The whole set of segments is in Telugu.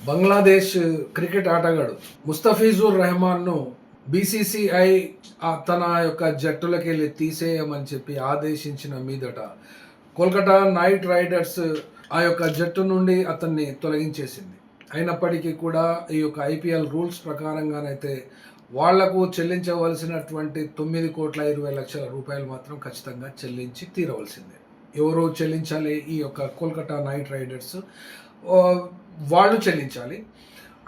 బంగ్లాదేశ్ క్రికెట్ ఆటగాడు ముస్తఫిజుర్ రెహమాన్ను బీసీసీఐ తన యొక్క జట్టులకి వెళ్ళి తీసేయమని చెప్పి ఆదేశించిన మీదట కోల్కతా నైట్ రైడర్స్ ఆ యొక్క జట్టు నుండి అతన్ని తొలగించేసింది. అయినప్పటికీ కూడా ఈ యొక్క ఐపీఎల్ రూల్స్ ప్రకారంగానైతే వాళ్లకు చెల్లించవలసినటువంటి 9,20,00,000 రూపాయలు మాత్రం ఖచ్చితంగా చెల్లించి తీరవలసిందే. ఎవరు చెల్లించాలి? ఈ యొక్క కోల్కతా నైట్ రైడర్స్ వాళ్ళు చెల్లించాలి.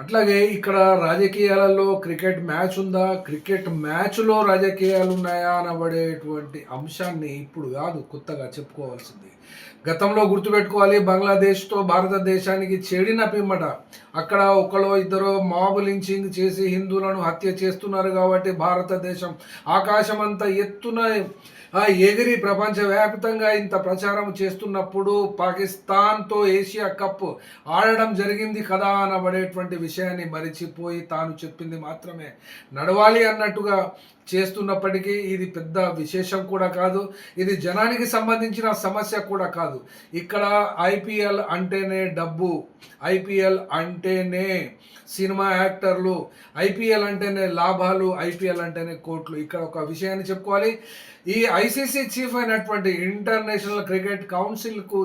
అట్లాగే ఇక్కడ రాజకీయాలలో క్రికెట్ మ్యాచ్ ఉందా, క్రికెట్ మ్యాచ్లో రాజకీయాలు ఉన్నాయా అనబడేటువంటి అంశాన్ని ఇప్పుడు కాదు కొత్తగా చెప్పుకోవాల్సింది. గతంలో గుర్తుపెట్టుకోవాలి, బంగ్లాదేశ్తో భారతదేశానికి చెడిన పిమ్మట అక్కడ ఒకరో ఇద్దరు మాబ్ లించింగ్ చేసి హిందువులను హత్య చేస్తున్నారు కాబట్టి భారతదేశం ఆకాశమంత ఎత్తున ఎగిరి ప్రపంచవ్యాప్తంగా ఇంత ప్రచారం చేస్తున్నప్పుడు పాకిస్తాన్తో ఏషియా కప్ ఆడడం జరిగింది కదా అనబడేటువంటి విషయాన్ని మరిచిపోయి తాను చెప్పింది మాత్రమే నడవాలి అన్నట్టుగా చేస్తున్నప్పటికీ ఇది పెద్ద విశేషం కూడా కాదు. ఇది జనానికి సంబంధించిన సమస్య కూడా కాదు. ఇక్కడ ఐపీఎల్ అంటేనే డబ్బు, ఐపీఎల్ అంటేనే సినిమా యాక్టర్లు, ఐపీఎల్ అంటేనే లాభాలు, ఐపీఎల్ అంటేనే కోట్లు. ఇక్కడ ఒక విషయాన్ని చెప్పుకోవాలి, ఈ ఐసీసీ చీఫ్ అయినటువంటి ఇంటర్నేషనల్ క్రికెట్ కౌన్సిల్కు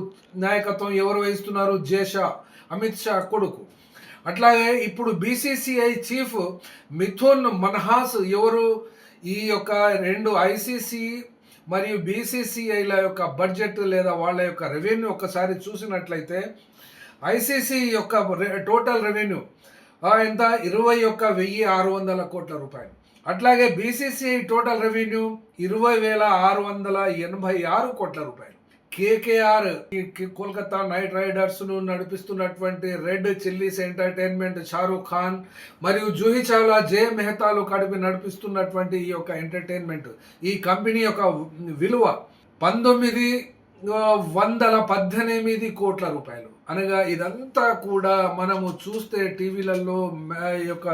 నాయకత్వం ఎవరు వహిస్తున్నారు? జేషా, అమిత్ షా కొడుకు. అట్లాగే ఇప్పుడు బీసీసీఐ చీఫ్ మిథున్ మన్హాస్ ఎవరు? ఈ యొక్క రెండు ఐసీసీ మరియు బీసీసీఐల యొక్క బడ్జెట్ లేదా వాళ్ళ యొక్క రెవెన్యూ ఒక్కసారి చూసినట్లయితే ఐసీసీ యొక్క టోటల్ రెవెన్యూ ఎంత? 21,600 కోట్ల రూపాయలు. అట్లాగే బీసీసీఐ టోటల్ రెవెన్యూ 20,686 కోట్ల రూపాయలు. కేకేఆర్ కోల్కతా నైట్ రైడర్స్ ను నడిపిస్తున్నటువంటి red chillies entertainment, Shahrukh Khan మరియు జూహీ చావ్లా, జే మెహతాలు కలిపి నడిపిస్తున్నటువంటి ఈ యొక్క ఎంటర్టైన్మెంట్, ఈ కంపెనీ యొక్క విలువ 1918 కోట్ల రూపాయలు. అనగా ఇదంతా కూడా మనము చూస్తే టీవీలలో యొక్క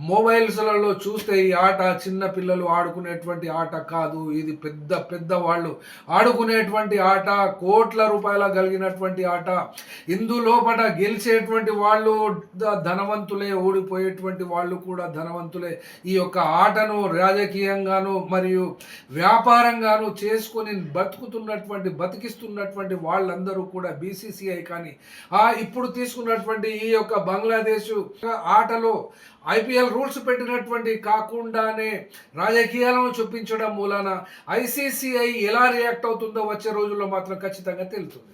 మొబైల్స్లలో చూస్తే ఈ ఆట చిన్న పిల్లలు ఆడుకునేటువంటి ఆట కాదు. ఇది పెద్ద పెద్ద వాళ్ళు ఆడుకునేటువంటి ఆట, కోట్ల రూపాయల కలిగినటువంటి ఆట. ఇందులోపట గెలిచేటువంటి వాళ్ళు ధనవంతులే, ఓడిపోయేటువంటి వాళ్ళు కూడా ధనవంతులే. ఈ యొక్క ఆటను రాజకీయంగాను మరియు వ్యాపారంగాను చేసుకొని బతికిస్తున్నటువంటి వాళ్ళందరూ కూడా బీసీసీఐ కానీ ఇప్పుడు తీసుకున్నటువంటి ఈ యొక్క బంగ్లాదేశ్ ఆటలో ఐపీఎల్ రూల్స్ పెట్టినటువంటి కాకుండానే రాజకీయాలను చూపించడం మూలాన ఐసీసీఐ ఎలా రియాక్ట్ అవుతుందో వచ్చే రోజుల్లో మాత్రం ఖచ్చితంగా తెలుస్తుంది.